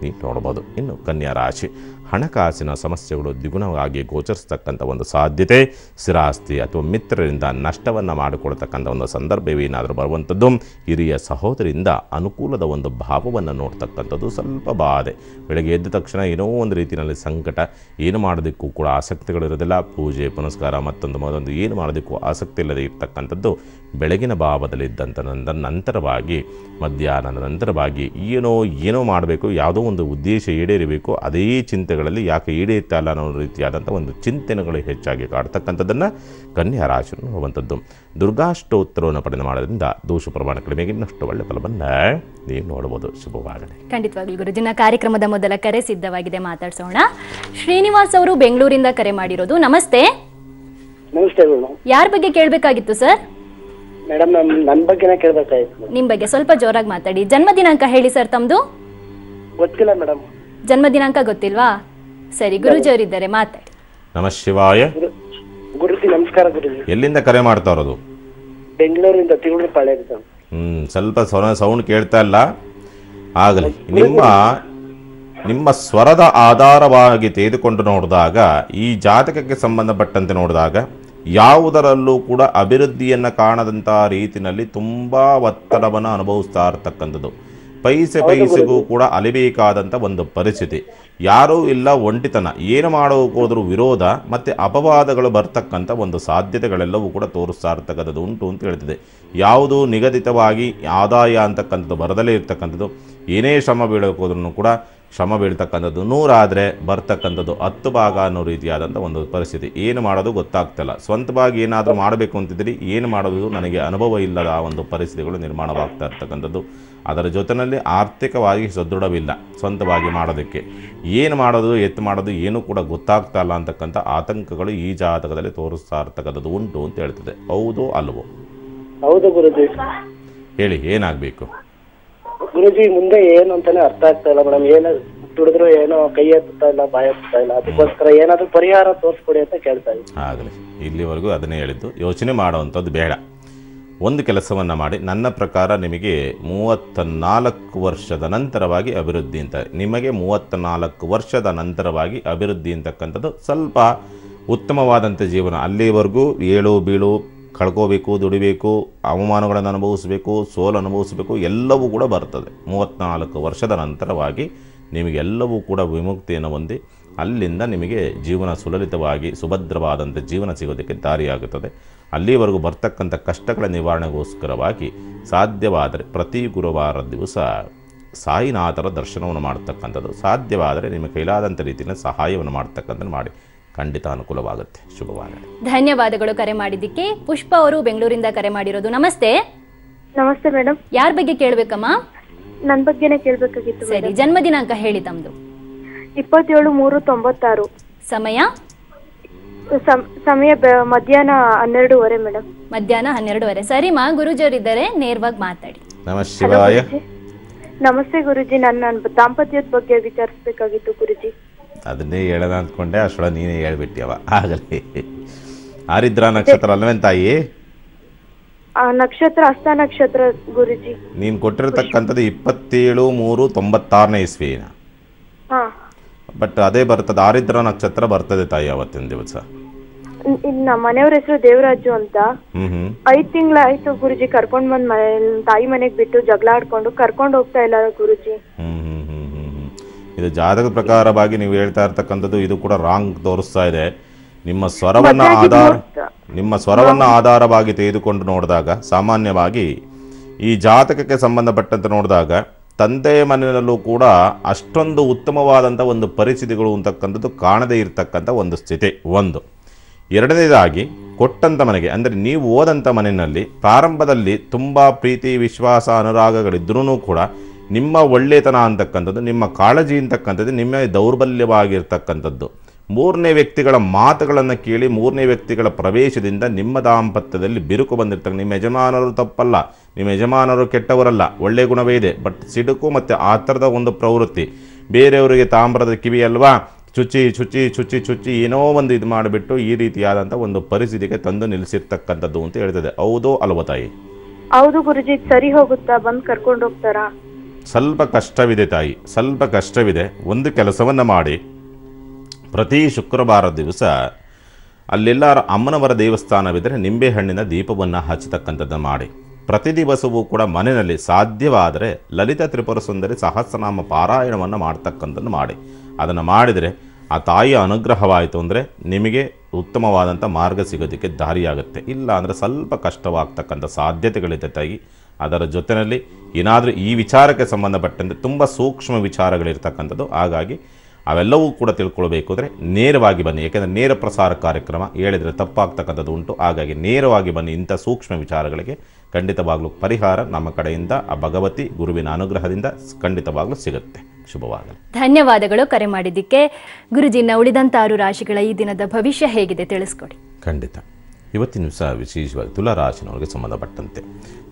ನೀವು ನೋಡ್ಬೋದು. ಇನ್ನು ಕನ್ಯಾ ರಾಶಿ, ಹಣಕಾಸಿನ ಸಮಸ್ಯೆಗಳು ದ್ವಿಗುಣವಾಗಿ ಗೋಚರಿಸ್ತಕ್ಕಂಥ ಒಂದು ಸಾಧ್ಯತೆ. ಸ್ಥಿರಾಸ್ತಿ ಅಥವಾ ಮಿತ್ರರಿಂದ ನಷ್ಟವನ್ನು ಮಾಡಿಕೊಡ್ತಕ್ಕಂಥ ಒಂದು ಸಂದರ್ಭವೇನಾದರೂ ಬರುವಂಥದ್ದು. ಹಿರಿಯ ಸಹೋದರಿಯಿಂದ ಅನುಕೂಲದ ಒಂದು ಭಾವವನ್ನು ನೋಡ್ತಕ್ಕಂಥದ್ದು. ಸ್ವಲ್ಪ ಬಾಧೆ, ಬೆಳಗ್ಗೆ ಎದ್ದ ತಕ್ಷಣ ಏನೋ ಒಂದು ರೀತಿಯಲ್ಲಿ ಸಂಕಟ, ಏನು ಮಾಡೋದಕ್ಕೂ ಕೂಡ ಆಸಕ್ತಿಗಳಿರೋದಿಲ್ಲ. ಪೂಜೆ ಪುನಸ್ಕಾರ ಮತ್ತೊಂದು ಏನು ಮಾಡೋದಕ್ಕೂ ಆಸಕ್ತಿ ಇಲ್ಲದೆ ಇರ್ತಕ್ಕಂಥದ್ದು ಬೆಳಗಿನ ಭಾವದಲ್ಲಿದ್ದಂಥ ನಂತರವಾಗಿ ಮಧ್ಯಾಹ್ನದ ನಂತರವಾಗಿ ಏನೋ ಮಾಡಬೇಕು, ಯಾವುದೋ ಒಂದು ಉದ್ದೇಶ ಈಡೇರಬೇಕು, ಅದೇ ಚಿಂತೆಗಳಲ್ಲಿ ಯಾಕೆ ಈಡೇರ್ತಾ ಇಲ್ಲ ಅನ್ನೋ ರೀತಿಯಾದಂಥ ಒಂದು ಚಿಂತನೆಗಳು ಹೆಚ್ಚಾಗಿ ಕಾಡ್ತಕ್ಕಂಥದ್ದನ್ನು ಕನ್ಯಾ ರಾಶಿ ನೋಡುವಂಥದ್ದು. ದುರ್ಗಾಷ್ಟೋತ್ತರವನ್ನು ಪಡೆದು ಮಾಡೋದ್ರಿಂದ ದೋಷ ಪ್ರಮಾಣ ಕಡಿಮೆಗೆ ಇನ್ನಷ್ಟು ಒಳ್ಳೆ ಫಲವನ್ನು ನೀವು ನೋಡ್ಬೋದು. ಶುಭವಾಗಲಿ. ಖಂಡಿತವಾಗ್ಲೂ ಗುರುಜಿನ ಕಾರ್ಯಕ್ರಮದ ಮೊದಲ ಕರೆ ಸಿದ್ಧವಾಗಿದೆ, ಮಾತಾಡ್ಸೋಣ. ಶ್ರೀನಿವಾಸ್ ಅವರು ಬೆಂಗಳೂರಿಂದ ಕರೆ ಮಾಡಿರೋದು. ನಮಸ್ತೆ. ನಮಸ್ತೆ ಮೇಡಮ್. ಯಾರ ಬಗ್ಗೆ ಕೇಳಬೇಕಾಗಿತ್ತು ಸರ್? ಮೇಡಮ್ ನನ್ನ ಬಗ್ಗೆನೇ ಕೇಳಬೇಕಾಗಿತ್ತು. ನಿಮ್ಮ ಬಗ್ಗೆ ಸ್ವಲ್ಪ ಜೋರಾಗಿ ಮಾತಾಡಿ. ಜನ್ಮ ದಿನಾಂಕ ಹೇಳಿ ಸರ್ ತಮ್ಮದು. ಗೊತ್ತಿಲ್ಲ ಮೇಡಮ್. ಜನ್ಮ ದಿನಾಂಕ ಗೊತ್ತಿಲ್ವಾ? ಸರಿ, ಗುರುಜಿ ಅವರಿದ್ದಾರೆ, ಮಾತಾಡಿ. ನಮಃ ಶಿವಾಯ. ಗುರುಜಿ ನಮಸ್ಕಾರ. ಗುರುಜಿ ಎಲ್ಲಿಂದ ಕರೆ ಮಾಡ್ತಾ ಇರೋದು? ಬೆಂಗಳೂರಿಂದ ತಿರುಗುಳಿಪಾಳ್ಯ. ಸ್ವಲ್ಪ ಸೌಂಡ್ ಕೇಳ್ತಾ ಇಲ್ಲ. ಆಗಲಿ. ನಿಮ್ಮ ಸ್ವರದ ಆಧಾರವಾಗಿ ತೆಗೆದುಕೊಂಡು ನೋಡಿದಾಗ, ಈ ಜಾತಕಕ್ಕೆ ಸಂಬಂಧಪಟ್ಟಂತೆ ನೋಡಿದಾಗ ಯಾವುದರಲ್ಲೂ ಕೂಡ ಅಭಿವೃದ್ಧಿಯನ್ನು ಕಾಣದಂಥ ರೀತಿಯಲ್ಲಿ ತುಂಬ ಒತ್ತಡವನ್ನು ಅನುಭವಿಸ್ತಾ ಇರ್ತಕ್ಕಂಥದ್ದು. ಪೈಸೆಗೂ ಕೂಡ ಅಲಿಬೇಕಾದಂಥ ಒಂದು ಪರಿಸ್ಥಿತಿ. ಯಾರೂ ಇಲ್ಲ, ಒಂಟಿತನ, ಏನು ಮಾಡೋಕ್ಕೋದ್ರೂ ವಿರೋಧ ಮತ್ತು ಅಪವಾದಗಳು ಬರ್ತಕ್ಕಂಥ ಒಂದು ಸಾಧ್ಯತೆಗಳೆಲ್ಲವೂ ಕೂಡ ತೋರಿಸ್ತಾ ಇರ್ತಕ್ಕಂಥದ್ದು ಉಂಟು ಅಂತ ಹೇಳ್ತಿದೆ. ಯಾವುದು ನಿಗದಿತವಾಗಿ ಆದಾಯ ಅಂತಕ್ಕಂಥದ್ದು ಬರದಲ್ಲೇ ಇರ್ತಕ್ಕಂಥದ್ದು. ಏನೇ ಶ್ರಮ ಬೀಳೋಕೋದ್ರೂ ಕೂಡ ಶ್ರಮ ಬೀಳ್ತಕ್ಕಂಥದ್ದು 100 ಆದರೆ ಬರ್ತಕ್ಕಂಥದ್ದು 10 ಭಾಗ ಅನ್ನೋ ರೀತಿಯಾದಂಥ ಒಂದು ಪರಿಸ್ಥಿತಿ. ಏನು ಮಾಡೋದು ಗೊತ್ತಾಗ್ತಿಲ್ಲ. ಸ್ವಂತವಾಗಿ ಏನಾದರೂ ಮಾಡಬೇಕು ಅಂತಿದ್ರಿ, ಏನು ಮಾಡೋದು ನನಗೆ ಅನುಭವ ಇಲ್ಲದ ಒಂದು ಪರಿಸ್ಥಿತಿಗಳು ನಿರ್ಮಾಣವಾಗ್ತಾ ಇರ್ತಕ್ಕಂಥದ್ದು. ಅದರ ಜೊತೆಯಲ್ಲಿ ಆರ್ಥಿಕವಾಗಿ ಸದೃಢವಿಲ್ಲ ಸ್ವಂತವಾಗಿ ಮಾಡೋದಕ್ಕೆ. ಏನು ಮಾಡೋದು, ಎತ್ತು ಮಾಡೋದು ಏನೂ ಕೂಡ ಗೊತ್ತಾಗ್ತಾ ಇಲ್ಲ ಅಂತಕ್ಕಂಥ ಆತಂಕಗಳು ಈ ಜಾತಕದಲ್ಲಿ ತೋರಿಸ್ತಾ ಇರ್ತಕ್ಕಂಥದ್ದು ಉಂಟು ಅಂತ ಹೇಳ್ತದೆ. ಹೌದು ಅಲ್ವೋ? ಹೌದು ಗುರುಜಿ. ಹೇಳಿ, ಏನಾಗಬೇಕು ಗುರುಜಿ? ಮುಂದೆ ಏನು ಅಂತಾನೆ ಅರ್ಥ ಆಗ್ತಾ ಇಲ್ಲ ಮೇಡಮ್. ಏನು ದುಡಿದ್ರು ಏನೋ ಕೈ ಎತ್ತುತ್ತಾ ಇಲ್ಲ, ಬಾಯ ಎತ್ತುತ್ತಾ ಇಲ್ಲ. ಅದಕ್ಕೋಸ್ಕರ ಏನಾದರೂ ಪರಿಹಾರ ತೋರಿಸ್ಕೊಡಿ ಅಂತ ಕೇಳ್ತಾ ಇದ್ದೀನಿ. ಆಗಲಿ. ಇಲ್ಲಿವರೆಗೂ ಅದನ್ನೇ ಹೇಳಿದ್ದು. ಯೋಚನೆ ಮಾಡುವಂಥದ್ದು ಬೇಡ. ಒಂದು ಕೆಲಸವನ್ನು ಮಾಡಿ. ನನ್ನ ಪ್ರಕಾರ ನಿಮಗೆ 34 ವರ್ಷದ ನಂತರವಾಗಿ ಅಭಿವೃದ್ಧಿ ಅಂತ, ನಿಮಗೆ 34 ವರ್ಷದ ನಂತರವಾಗಿ ಅಭಿವೃದ್ಧಿ ಅಂತಕ್ಕಂಥದ್ದು ಸ್ವಲ್ಪ ಉತ್ತಮವಾದಂಥ ಜೀವನ. ಅಲ್ಲಿವರೆಗೂ ಏಳು ಬೀಳು, ಕಳ್ಕೋಬೇಕು, ದುಡಿಬೇಕು, ಅವಮಾನಗಳನ್ನು ಅನುಭವಿಸಬೇಕು, ಸೋಲು ಅನುಭವಿಸಬೇಕು, ಎಲ್ಲವೂ ಕೂಡ ಬರ್ತದೆ. 34 ವರ್ಷದ ನಂತರವಾಗಿ ನಿಮಗೆಲ್ಲವೂ ಕೂಡ ವಿಮುಕ್ತಿಯನ್ನು ಹೊಂದಿ ಅಲ್ಲಿಂದ ನಿಮಗೆ ಜೀವನ ಸುಲಲಿತವಾಗಿ ಸುಭದ್ರವಾದಂಥ ಜೀವನ ಸಿಗೋದಕ್ಕೆ ದಾರಿಯಾಗುತ್ತದೆ. ಅಲ್ಲಿವರೆಗೂ ಬರ್ತಕ್ಕಂಥ ಕಷ್ಟಗಳ ನಿವಾರಣೆಗೋಸ್ಕರವಾಗಿ ಸಾಧ್ಯವಾದರೆ ಪ್ರತಿ ಗುರುವಾರ ದಿವಸ ಸಾಯಿನಾಥರ ದರ್ಶನವನ್ನು ಮಾಡ್ತಕ್ಕಂಥದ್ದು, ಸಾಧ್ಯವಾದರೆ ನಿಮ್ಮ ಕೈಲಾದಂಥ ರೀತಿಯಲ್ಲಿ ಸಹಾಯವನ್ನು ಮಾಡ್ತಕ್ಕಂಥದ್ದು ಮಾಡಿ. ಖಂಡಿತ ಅನುಕೂಲವಾಗುತ್ತೆ. ಶುಭವಾಗಲಿ. ಧನ್ಯವಾದಗಳು ಕರೆ ಮಾಡಿದ್ದಕ್ಕೆ. ಪುಷ್ಪ ಅವರು ಬೆಂಗಳೂರಿಂದ ಕರೆ ಮಾಡಿರೋದು. ನಮಸ್ತೆ. ನಮಸ್ತೆ ಮೇಡಮ್. ಯಾರ ಬಗ್ಗೆ ಕೇಳಬೇಕಮ್ಮ? ನನ್ನ ಬಗ್ಗೆನೇ ಕೇಳಬೇಕಾಗಿತ್ತು. ಸರಿ, ಜನ್ಮ ದಿನಾಂಕ ಹೇಳಿ ತಮ್ಮದು. 27/3/96. ಸಮಯ ಮಧ್ಯಾಹ್ನ 12:30 ಮೇಡಮ್. ಮಧ್ಯಾಹ್ನ 12:30. ಸರಿ ಮಾ, ಗುರುಜಿ ಅವರಿದ್ದಾರೆ, ನೇರವಾಗಿ ಮಾತಾಡಿ. ನಮಸ್ಕಾರ. ನಮಸ್ತೆ ಗುರುಜಿ. ನನ್ನ ದಾಂಪತ್ಯದ ಬಗ್ಗೆ ವಿಚಾರಿಸಬೇಕಾಗಿತ್ತು ಗುರುಜಿ. ಅದನ್ನೇ ಹೇಳೋಣ ಅಂದ್ಕೊಂಡೆ, ಅಷ್ಟೊಳ ನೀನೇ ಹೇಳ್ಬಿಟ್ಟಿಯವ. ಆಗಲಿ. ಆರಿದ್ರ ನಕ್ಷತ್ರ ಅಲ್ವೇನ್ ತಾಯಿ? ನಕ್ಷತ್ರ ಹಸ್ತ ನಕ್ಷತ್ರ ಗುರುಜಿ. ನೀನು ಕೊಟ್ಟಿರತಕ್ಕಂಥದ್ದು 27/3/96 ಇಸ್ವಿನ. ಬಟ್ ಅದೇ ಬರ್ತದೆ, ಆರಿದ್ರ ನಕ್ಷತ್ರ ಬರ್ತದೆ ತಾಯಿ ಅವತ್ತಿನ ದಿವಸ. ನಮ್ಮ ಮನೆಯವ್ರ ಹೆಸರು ದೇವರಾಜು ಅಂತ. 5 ತಿಂಗಳಾಯ್ತು ಗುರುಜಿ ಕರ್ಕೊಂಡ್ ಬಂದ್ ತಾಯಿ ಮನೆಗ್ ಬಿಟ್ಟು ಜಗಳ ಆಡ್ಕೊಂಡು ಕರ್ಕೊಂಡ್ ಹೋಗ್ತಾ ಇಲ್ಲ ಗುರುಜಿ. ಇದು ಜಾತಕ ಪ್ರಕಾರವಾಗಿ ನೀವು ಹೇಳ್ತಾ ಇರ್ತಕ್ಕಂಥದ್ದು ಇದು ಕೂಡ ರಾಂಗ್ ತೋರಿಸ್ತಾ ಇದೆ. ನಿಮ್ಮ ಸ್ವರವನ್ನು ಆಧಾರವಾಗಿ ತೆಗೆದುಕೊಂಡು ನೋಡಿದಾಗ, ಸಾಮಾನ್ಯವಾಗಿ ಈ ಜಾತಕಕ್ಕೆ ಸಂಬಂಧಪಟ್ಟಂತೆ ನೋಡಿದಾಗ ತಂದೆಯ ಮನೆಯಲ್ಲೂ ಕೂಡ ಅಷ್ಟೊಂದು ಉತ್ತಮವಾದಂಥ ಒಂದು ಪರಿಸ್ಥಿತಿಗಳು ಅಂತಕ್ಕಂಥದ್ದು ಕಾಣದೇ ಇರತಕ್ಕಂಥ ಒಂದು ಸ್ಥಿತಿ ಒಂದು. ಎರಡನೇದಾಗಿ ಕೊಟ್ಟಂಥ ಮನೆಗೆ, ಅಂದರೆ ನೀವು ಓದಂಥ ಮನೆಯಲ್ಲಿ ಪ್ರಾರಂಭದಲ್ಲಿ ತುಂಬ ಪ್ರೀತಿ ವಿಶ್ವಾಸ ಅನುರಾಗಗಳಿದ್ರೂ ಕೂಡ ನಿಮ್ಮ ಒಳ್ಳೆತನ ಅಂತಕ್ಕಂಥದ್ದು, ನಿಮ್ಮ ಕಾಳಜಿ ಅಂತಕ್ಕಂಥದ್ದು ನಿಮ್ಮ ದೌರ್ಬಲ್ಯವಾಗಿರ್ತಕ್ಕಂಥದ್ದು. ಮೂರನೇ ವ್ಯಕ್ತಿಗಳ ಮಾತುಗಳನ್ನು ಕೇಳಿ ಮೂರನೇ ವ್ಯಕ್ತಿಗಳ ಪ್ರವೇಶದಿಂದ ನಿಮ್ಮ ದಾಂಪತ್ಯದಲ್ಲಿ ಬಿರುಕು ಬಂದಿರ್ತಕ್ಕ. ನಿಮ್ಮ ಯಜಮಾನರು ತಪ್ಪಲ್ಲ, ನಿಮ್ಮ ಯಜಮಾನರು ಕೆಟ್ಟವರಲ್ಲ, ಒಳ್ಳೆಯ ಗುಣವೇ ಇದೆ. ಬಟ್ ಸಿಡುಕು ಮತ್ತು ಆ ಥರದ ಒಂದು ಪ್ರವೃತ್ತಿ, ಬೇರೆಯವರಿಗೆ ತಾಮ್ರದ ಕಿವಿ ಅಲ್ವಾ ಚುಚ್ಚಿ ಚುಚ್ಚಿ ಚುಚ್ಚಿ ಚುಚ್ಚಿ ಏನೋ ಒಂದು ಇದು ಮಾಡಿಬಿಟ್ಟು ಈ ರೀತಿಯಾದಂಥ ಒಂದು ಪರಿಸ್ಥಿತಿಗೆ ತಂದು ನಿಲ್ಲಿಸಿರ್ತಕ್ಕಂಥದ್ದು ಅಂತ ಹೇಳ್ತದೆ. ಹೌದೋ ಅಲ್ವ ತಾಯಿ? ಹೌದು ಗುರುಜಿ. ಸರಿ ಹೋಗುತ್ತಾ? ಬಂದು ಕರ್ಕೊಂಡು ಹೋಗ್ತಾರಾ? ಸ್ವಲ್ಪ ಕಷ್ಟವಿದೆ ತಾಯಿ, ಸ್ವಲ್ಪ ಕಷ್ಟವಿದೆ. ಒಂದು ಕೆಲಸವನ್ನು ಮಾಡಿ, ಪ್ರತಿ ಶುಕ್ರವಾರ ದಿವಸ ಅಲ್ಲೆಲ್ಲರ ಅಮ್ಮನವರ ದೇವಸ್ಥಾನವಿದ್ದರೆ ನಿಂಬೆಹಣ್ಣಿನ ದೀಪವನ್ನು ಹಚ್ಚತಕ್ಕಂಥದ್ದನ್ನು ಮಾಡಿ. ಪ್ರತಿ ದಿವಸವೂ ಕೂಡ ಮನೆಯಲ್ಲಿ ಸಾಧ್ಯವಾದರೆ ಲಲಿತಾ ತ್ರಿಪುರ ಸುಂದರಿ ಸಹಸ್ರನಾಮ ಪಾರಾಯಣವನ್ನು ಮಾಡ್ತಕ್ಕಂಥದ್ದು ಮಾಡಿ. ಅದನ್ನು ಮಾಡಿದರೆ ಆ ತಾಯಿಯ ಅನುಗ್ರಹವಾಯಿತು ಅಂದರೆ ನಿಮಗೆ ಉತ್ತಮವಾದಂಥ ಮಾರ್ಗ ಸಿಗೋದಕ್ಕೆ ದಾರಿಯಾಗುತ್ತೆ. ಇಲ್ಲ ಅಂದರೆ ಸ್ವಲ್ಪ ಕಷ್ಟವಾಗ್ತಕ್ಕಂಥ ಸಾಧ್ಯತೆಗಳಿದೆ ತಾಯಿ. ಅದರ ಜೊತೆಯಲ್ಲಿ ಏನಾದರೂ ಈ ವಿಚಾರಕ್ಕೆ ಸಂಬಂಧಪಟ್ಟಂತೆ ತುಂಬ ಸೂಕ್ಷ್ಮ ವಿಚಾರಗಳಿರ್ತಕ್ಕಂಥದ್ದು. ಹಾಗಾಗಿ ಅವೆಲ್ಲವೂ ಕೂಡ ತಿಳ್ಕೊಳ್ಬೇಕು ಅಂದರೆ ನೇರವಾಗಿ ಬನ್ನಿ. ಯಾಕೆಂದರೆ ನೇರ ಪ್ರಸಾರ ಕಾರ್ಯಕ್ರಮ ಹೇಳಿದರೆ ತಪ್ಪಾಗ್ತಕ್ಕಂಥದ್ದು ಉಂಟು. ಹಾಗಾಗಿ ನೇರವಾಗಿ ಬನ್ನಿ. ಇಂಥ ಸೂಕ್ಷ್ಮ ವಿಚಾರಗಳಿಗೆ ಖಂಡಿತವಾಗಲೂ ಪರಿಹಾರ ನಮ್ಮ ಕಡೆಯಿಂದ ಆ ಭಗವತಿ ಗುರುವಿನ ಅನುಗ್ರಹದಿಂದ ಖಂಡಿತವಾಗಲೂ ಸಿಗುತ್ತೆ. ಶುಭವಾಗಲಿ. ಧನ್ಯವಾದಗಳು ಕರೆ ಮಾಡಿದ್ದಕ್ಕೆ. ಗುರುಜಿನ ಉಳಿದಂಥ 6 ರಾಶಿಗಳ ಈ ದಿನದ ಭವಿಷ್ಯ ಹೇಗಿದೆ ತಿಳಿಸ್ಕೊಡಿ. ಖಂಡಿತ. ಇವತ್ತಿನ ದಿವಸ ವಿಶೇಷವಾಗಿ ತುಲಾರಾಶಿನವರಿಗೆ ಸಂಬಂಧಪಟ್ಟಂತೆ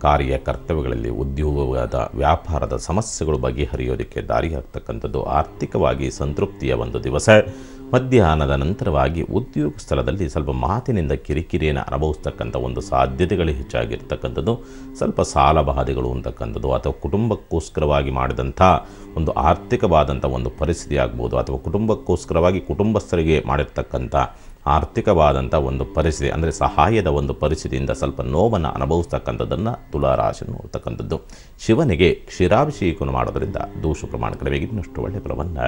ಕಾರ್ಯ ಕರ್ತವ್ಯಗಳಲ್ಲಿ ಉದ್ಯೋಗದ ವ್ಯಾಪಾರದ ಸಮಸ್ಯೆಗಳು ಬಗೆಹರಿಯೋದಕ್ಕೆ ದಾರಿಯಾಗ್ತಕ್ಕಂಥದ್ದು. ಆರ್ಥಿಕವಾಗಿ ಸಂತೃಪ್ತಿಯ ಒಂದು ದಿವಸ. ಮಧ್ಯಾಹ್ನದ ನಂತರವಾಗಿ ಉದ್ಯೋಗ ಸ್ಥಳದಲ್ಲಿ ಸ್ವಲ್ಪ ಮಾತಿನಿಂದ ಕಿರಿಕಿರಿಯನ್ನು ಅನುಭವಿಸ್ತಕ್ಕಂಥ ಒಂದು ಸಾಧ್ಯತೆಗಳು ಹೆಚ್ಚಾಗಿರ್ತಕ್ಕಂಥದ್ದು. ಸ್ವಲ್ಪ ಸಾಲ ಬಾಧೆಗಳು ಅಂತಕ್ಕಂಥದ್ದು ಅಥವಾ ಕುಟುಂಬಕ್ಕೋಸ್ಕರವಾಗಿ ಮಾಡಿದಂಥ ಒಂದು ಆರ್ಥಿಕವಾದಂಥ ಒಂದು ಪರಿಸ್ಥಿತಿ ಆಗ್ಬೋದು, ಅಥವಾ ಕುಟುಂಬಕ್ಕೋಸ್ಕರವಾಗಿ ಕುಟುಂಬಸ್ಥರಿಗೆ ಮಾಡಿರ್ತಕ್ಕಂಥ ಆರ್ಥಿಕವಾದಂಥ ಒಂದು ಪರಿಸ್ಥಿತಿ ಅಂದರೆ ಸಹಾಯದ ಒಂದು ಪರಿಸ್ಥಿತಿಯಿಂದ ಸ್ವಲ್ಪ ನೋವನ್ನು ಅನುಭವಿಸ್ತಕ್ಕಂಥದ್ದನ್ನು ತುಲಾರಾಶಿ ನೋಡ್ತಕ್ಕಂಥದ್ದು. ಶಿವನಿಗೆ ಕ್ಷೀರಾಭಿಷೇಕವನ್ನು ಮಾಡೋದರಿಂದ ದೋಷ ಪ್ರಮಾಣ ಕಡಿಮೆಗೆ ಇನ್ನಷ್ಟು ಒಳ್ಳೆಯ ಫಲವನ್ನು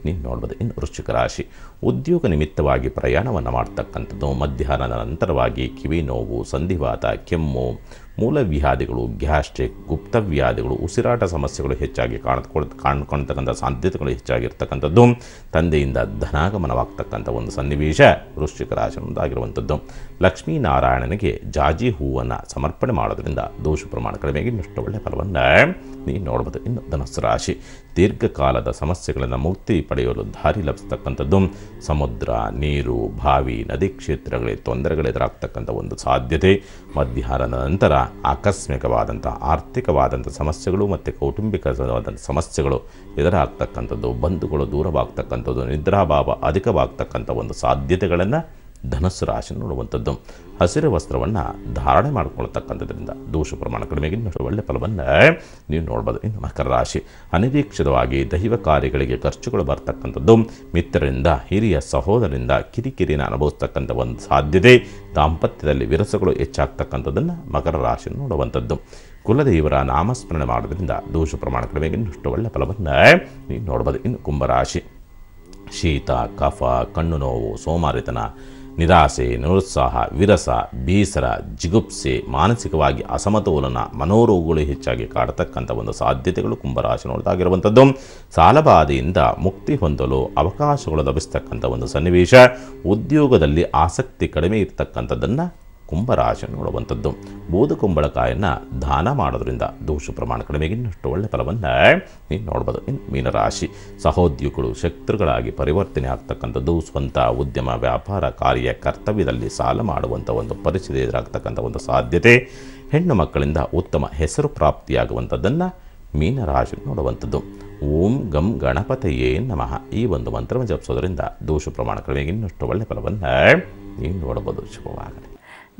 ನೀವು ನೋಡ್ಬೋದು. ಇನ್ನು ವೃಶ್ಚಿಕ ರಾಶಿ ಉದ್ಯೋಗ ನಿಮಿತ್ತವಾಗಿ ಪ್ರಯಾಣವನ್ನು ಮಾಡ್ತಕ್ಕಂಥದ್ದು. ಮಧ್ಯಾಹ್ನದ ನಂತರವಾಗಿ ಕಿವಿ ನೋವು, ಸಂಧಿವಾತ, ಕೆಮ್ಮು, ಮೂಲವ್ಯಾಧಿಗಳು, ಗ್ಯಾಸ್ಟ್ರಿಕ್, ಗುಪ್ತವ್ಯಾಧಿಗಳು, ಉಸಿರಾಟ ಸಮಸ್ಯೆಗಳು ಹೆಚ್ಚಾಗಿ ಕಾಣ್ಕೊಳ್ತಕ್ಕಂಥ ಸಾಧ್ಯತೆಗಳು ಹೆಚ್ಚಾಗಿರ್ತಕ್ಕಂಥದ್ದು. ತಂದೆಯಿಂದ ಧನಾಗಮನವಾಗ್ತಕ್ಕಂಥ ಒಂದು ಸನ್ನಿವೇಶ ವೃಶ್ಚಿಕ ರಾಶಿಯೊಂದಾಗಿರುವಂಥದ್ದು. ಲಕ್ಷ್ಮೀನಾರಾಯಣನಿಗೆ ಜಾಜಿ ಹೂವನ್ನು ಸಮರ್ಪಣೆ ಮಾಡೋದ್ರಿಂದ ದೋಷ ಪ್ರಮಾಣ ಕಡಿಮೆಗೆ ಇನ್ನಷ್ಟು ಒಳ್ಳೆಯ ಫಲವನ್ನು ನೀವು ನೋಡ್ಬೋದು. ಇನ್ನು ಧನುಸ್ಸು ರಾಶಿ ದೀರ್ಘಕಾಲದ ಸಮಸ್ಯೆಗಳನ್ನು ಮುಕ್ತಿ ಪಡೆಯಲು ದಾರಿ ಲಭಿಸ್ತಕ್ಕಂಥದ್ದು. ಸಮುದ್ರ, ನೀರು, ಬಾವಿ, ನದಿ ಕ್ಷೇತ್ರಗಳಿಗೆ ತೊಂದರೆಗಳೆದುರಾಗ್ತಕ್ಕಂಥ ಒಂದು ಸಾಧ್ಯತೆ. ಮಧ್ಯಾಹ್ನದ ನಂತರ ಆಕಸ್ಮಿಕವಾದಂಥ ಆರ್ಥಿಕವಾದಂಥ ಸಮಸ್ಯೆಗಳು ಮತ್ತು ಕೌಟುಂಬಿಕವಾದಂಥ ಸಮಸ್ಯೆಗಳು ಎದುರಾಗ್ತಕ್ಕಂಥದ್ದು. ಬಂಧುಗಳು ದೂರವಾಗ್ತಕ್ಕಂಥದ್ದು, ನಿದ್ರಾಭಾವ ಅಧಿಕವಾಗ್ತಕ್ಕಂಥ ಒಂದು ಸಾಧ್ಯತೆಗಳನ್ನು ಧನುಸ್ಸು ರಾಶಿ ನೋಡುವಂಥದ್ದು. ಹಸಿರು ವಸ್ತ್ರವನ್ನು ಧಾರಣೆ ಮಾಡಿಕೊಳ್ತಕ್ಕಂಥದ್ರಿಂದ ದೋಷ ಪ್ರಮಾಣ ಕಡಿಮೆಗೆ ಇನ್ನಷ್ಟು ಒಳ್ಳೆಯ ಫಲವನ್ನು ನೀವು ನೋಡ್ಬೋದು. ಇನ್ನು ಮಕರ ರಾಶಿ ಅನಿರೀಕ್ಷಿತವಾಗಿ ದೈವ ಕಾರ್ಯಗಳಿಗೆ ಖರ್ಚುಗಳು ಬರ್ತಕ್ಕಂಥದ್ದು. ಮಿತ್ರರಿಂದ, ಹಿರಿಯ ಸಹೋದರರಿಂದ ಕಿರಿಕಿರಿನ ಅನುಭವಿಸ್ತಕ್ಕಂಥ ಒಂದು ಸಾಧ್ಯತೆ. ದಾಂಪತ್ಯದಲ್ಲಿ ವಿರಸಗಳು ಹೆಚ್ಚಾಗ್ತಕ್ಕಂಥದ್ದನ್ನು ಮಕರ ರಾಶಿ ನೋಡುವಂಥದ್ದು. ಕುಲದೇವರ ನಾಮಸ್ಮರಣೆ ಮಾಡೋದ್ರಿಂದ ದೋಷ ಪ್ರಮಾಣ ಕಡಿಮೆಗೆ ಇನ್ನಷ್ಟು ಒಳ್ಳೆಯ ಫಲವನ್ನು ನೀವು ನೋಡ್ಬೋದು. ಇನ್ನು ಕುಂಭರಾಶಿ ಶೀತ, ಕಫ, ಕಣ್ಣು ನೋವು, ಸೋಮಾರಿತನ, ನಿರಾಸೆ, ನಿರುತ್ಸಾಹ, ವಿರಸ, ಬೇಸರ, ಜಿಗುಪ್ಸೆ, ಮಾನಸಿಕವಾಗಿ ಅಸಮತೋಲನ, ಮನೋರೋಗಗಳು ಹೆಚ್ಚಾಗಿ ಕಾಡತಕ್ಕಂಥ ಒಂದು ಸಾಧ್ಯತೆಗಳು ಕುಂಭರಾಶಿ ನೋಡ್ದಾಗಿರುವಂಥದ್ದು. ಸಾಲಬಾಧೆಯಿಂದ ಮುಕ್ತಿ ಹೊಂದಲು ಅವಕಾಶಗಳು ಲಭಿಸ್ತಕ್ಕಂಥ ಒಂದು ಸನ್ನಿವೇಶ. ಉದ್ಯೋಗದಲ್ಲಿ ಆಸಕ್ತಿ ಕಡಿಮೆ ಇರತಕ್ಕಂಥದ್ದನ್ನು ಕುಂಭರಾಶಿ ನೋಡುವಂಥದ್ದು. ಬೂದು ಕುಂಬಳಕಾಯನ್ನು ದಾನ ಮಾಡೋದ್ರಿಂದ ದೋಷ ಪ್ರಮಾಣ ಕಡಿಮೆಗೆ ಇನ್ನಷ್ಟು ಒಳ್ಳೆಯ ಫಲವನ್ನು ನೀವು ನೋಡ್ಬೋದು. ಇನ್ನು ಮೀನರಾಶಿ ಸಹೋದ್ಯೋಗಿಗಳು ಶತ್ರುಗಳಾಗಿ ಪರಿವರ್ತನೆ ಆಗ್ತಕ್ಕಂಥದ್ದು. ಸ್ವಂತ ಉದ್ಯಮ, ವ್ಯಾಪಾರ, ಕಾರ್ಯ ಕರ್ತವ್ಯದಲ್ಲಿ ಸಾಲ ಮಾಡುವಂಥ ಒಂದು ಪರಿಸ್ಥಿತಿ ಎದುರಾಗ್ತಕ್ಕಂಥ ಒಂದು ಸಾಧ್ಯತೆ. ಹೆಣ್ಣು ಮಕ್ಕಳಿಂದ ಉತ್ತಮ ಹೆಸರು ಪ್ರಾಪ್ತಿಯಾಗುವಂಥದ್ದನ್ನು ಮೀನರಾಶಿ ನೋಡುವಂಥದ್ದು. ಓಂ ಗಂ ಗಣಪತಿಯೇ ನಮಃ ಈ ಒಂದು ಮಂತ್ರವನ್ನು ಜಪಿಸೋದ್ರಿಂದ ದೋಷ ಪ್ರಮಾಣ ಕಡಿಮೆಗೆ ಇನ್ನಷ್ಟು ಒಳ್ಳೆಯ ಫಲವನ್ನು ನೀವು ನೋಡಬಹುದು. ಶುಭವಾಗಲಿ.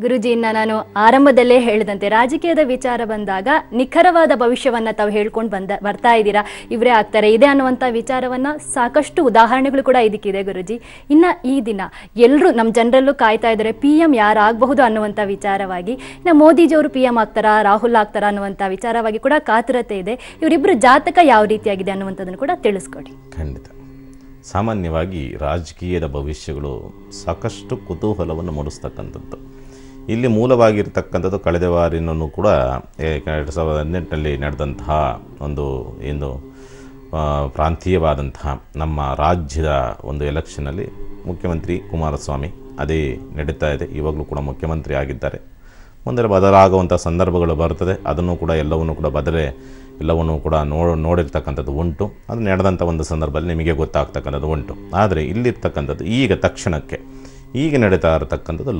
ಗುರುಜಿನ ನಾನು ಆರಂಭದಲ್ಲೇ ಹೇಳಿದಂತೆ ರಾಜಕೀಯದ ವಿಚಾರ ಬಂದಾಗ ನಿಖರವಾದ ಭವಿಷ್ಯವನ್ನು ತಾವು ಹೇಳ್ಕೊಂಡು ಬರ್ತಾ ಇದ್ದೀರಾ, ಇವರೇ ಆಗ್ತಾರೆ ಇದೆ ಅನ್ನುವಂಥ ವಿಚಾರವನ್ನು ಸಾಕಷ್ಟು ಉದಾಹರಣೆಗಳು ಕೂಡ ಇದಕ್ಕಿದೆ ಗುರುಜಿ. ಇನ್ನು ಈ ದಿನ ಎಲ್ಲರೂ ನಮ್ಮ ಜನರಲ್ಲೂ ಕಾಯ್ತಾ ಇದ್ದಾರೆ PM ಯಾರಾಗಬಹುದು ಅನ್ನುವಂಥ ವಿಚಾರವಾಗಿ. ಇನ್ನು ಮೋದಿಜಿಯವರು PM ಆಗ್ತಾರಾ, ರಾಹುಲ್ ಆಗ್ತಾರಾ ಅನ್ನುವಂಥ ವಿಚಾರವಾಗಿ ಕೂಡ ಕಾತುರತೆ ಇದೆ. ಇವರಿಬ್ಬರು ಜಾತಕ ಯಾವ ರೀತಿಯಾಗಿದೆ ಅನ್ನುವಂಥದ್ದನ್ನು ಕೂಡ ತಿಳಿಸ್ಕೊಡಿ. ಖಂಡಿತ. ಸಾಮಾನ್ಯವಾಗಿ ರಾಜಕೀಯದ ಭವಿಷ್ಯಗಳು ಸಾಕಷ್ಟು ಕುತೂಹಲವನ್ನು ಮೂಡಿಸ್ತಕ್ಕಂಥದ್ದು. ಇಲ್ಲಿ ಮೂಲವಾಗಿರ್ತಕ್ಕಂಥದ್ದು ಕಳೆದ ವಾರಿನೂ ಕೂಡ 2018ರಲ್ಲಿ ನಡೆದಂತಹ ಒಂದು ಏನು ಪ್ರಾಂತೀಯವಾದಂತಹ ನಮ್ಮ ರಾಜ್ಯದ ಒಂದು ಎಲೆಕ್ಷನಲ್ಲಿ ಮುಖ್ಯಮಂತ್ರಿ ಕುಮಾರಸ್ವಾಮಿ ಅದೇ ನಡೀತಾ ಇದೆ. ಇವಾಗಲೂ ಕೂಡ ಮುಖ್ಯಮಂತ್ರಿ ಆಗಿದ್ದಾರೆ. ಮುಂದೆ ಬದಲಾಗುವಂಥ ಸಂದರ್ಭಗಳು ಬರ್ತದೆ. ಅದನ್ನು ಕೂಡ ಎಲ್ಲವನ್ನೂ ಕೂಡ ಎಲ್ಲವನ್ನೂ ಕೂಡ ನೋಡಿರ್ತಕ್ಕಂಥದ್ದು ಉಂಟು. ಅದು ನಡೆದಂಥ ಒಂದು ಸಂದರ್ಭದಲ್ಲಿ ನಿಮಗೆ ಗೊತ್ತಾಗ್ತಕ್ಕಂಥದ್ದು ಉಂಟು. ಆದರೆ ಇಲ್ಲಿರ್ತಕ್ಕಂಥದ್ದು ಈಗ ತಕ್ಷಣಕ್ಕೆ ಈಗ ನಡೀತಾ ಇರತಕ್ಕಂಥದ್ದು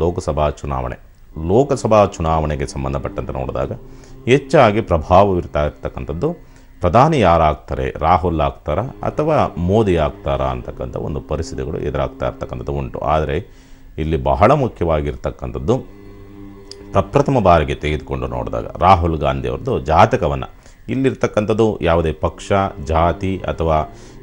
ಲೋಕಸಭಾ ಚುನಾವಣೆಗೆ ಸಂಬಂಧಪಟ್ಟಂತೆ ನೋಡಿದಾಗ ಹೆಚ್ಚಾಗಿ ಪ್ರಭಾವವಿರ್ತಾ ಇರ್ತಕ್ಕಂಥದ್ದು ಪ್ರಧಾನಿ ಯಾರಾಗ್ತಾರೆ, ರಾಹುಲ್ ಆಗ್ತಾರಾ ಅಥವಾ ಮೋದಿ ಆಗ್ತಾರಾ ಅಂತಕ್ಕಂಥ ಒಂದು ಪರಿಸ್ಥಿತಿಗಳು ಎದುರಾಗ್ತಾ ಇರ್ತಕ್ಕಂಥದ್ದು ಉಂಟು. ಆದರೆ ಇಲ್ಲಿ ಬಹಳ ಮುಖ್ಯವಾಗಿರ್ತಕ್ಕಂಥದ್ದು ಪ್ರಪ್ರಥಮ ಬಾರಿಗೆ ತೆಗೆದುಕೊಂಡು ನೋಡಿದಾಗ ರಾಹುಲ್ ಗಾಂಧಿ ಅವ್ರದ್ದು ಜಾತಕವನ್ನು, ಇಲ್ಲಿರ್ತಕ್ಕಂಥದ್ದು ಯಾವುದೇ ಪಕ್ಷ, ಜಾತಿ ಅಥವಾ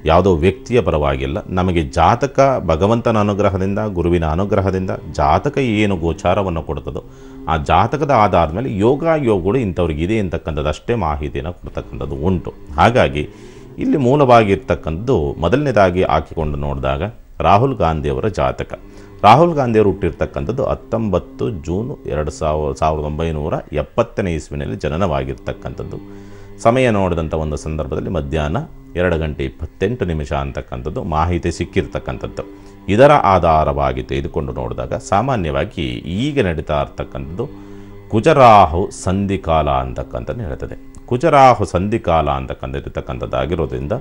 ಯಾವುದೋ ವ್ಯಕ್ತಿಯ ಪರವಾಗಿಲ್ಲ, ನಮಗೆ ಜಾತಕ ಭಗವಂತನ ಅನುಗ್ರಹದಿಂದ, ಗುರುವಿನ ಅನುಗ್ರಹದಿಂದ ಜಾತಕ ಏನು ಗೋಚಾರವನ್ನು ಕೊಡ್ತದೋ ಆ ಜಾತಕದ ಆಧಾರದ ಮೇಲೆ ಯೋಗಗಳು ಇಂಥವ್ರಿಗಿದೆ ಅಂತಕ್ಕಂಥದ್ದು ಅಷ್ಟೇ ಮಾಹಿತಿಯನ್ನು ಕೊಡ್ತಕ್ಕಂಥದ್ದು ಉಂಟು. ಹಾಗಾಗಿ ಇಲ್ಲಿ ಮೂಲವಾಗಿರ್ತಕ್ಕಂಥದ್ದು ಮೊದಲನೇದಾಗಿ ಹಾಕಿಕೊಂಡು ನೋಡಿದಾಗ ರಾಹುಲ್ ಗಾಂಧಿಯವರ ಜಾತಕ. ರಾಹುಲ್ ಗಾಂಧಿಯವರು ಹುಟ್ಟಿರ್ತಕ್ಕಂಥದ್ದು 19 ಜೂನ್ 1970 ಇಸ್ವಿನಲ್ಲಿ ಜನನವಾಗಿರ್ತಕ್ಕಂಥದ್ದು. ಸಮಯ ನೋಡಿದಂಥ ಒಂದು ಸಂದರ್ಭದಲ್ಲಿ ಮಧ್ಯಾಹ್ನ 2:28 ಅಂತಕ್ಕಂಥದ್ದು ಮಾಹಿತಿ ಸಿಕ್ಕಿರ್ತಕ್ಕಂಥದ್ದು. ಇದರ ಆಧಾರವಾಗಿ ತೆಗೆದುಕೊಂಡು ನೋಡಿದಾಗ ಸಾಮಾನ್ಯವಾಗಿ ಈಗ ನಡೀತಾ ಇರ್ತಕ್ಕಂಥದ್ದು ಕುಜರಾಹು ಸಂಧಿಕಾಲ ಅಂತಕ್ಕಂಥದ್ದು ಹೇಳ್ತದೆ. ಕುಜರಾಹು ಸಂಧಿಕಾಲ ಅಂತಕ್ಕಂಥದ್ದಾಗಿರೋದ್ರಿಂದ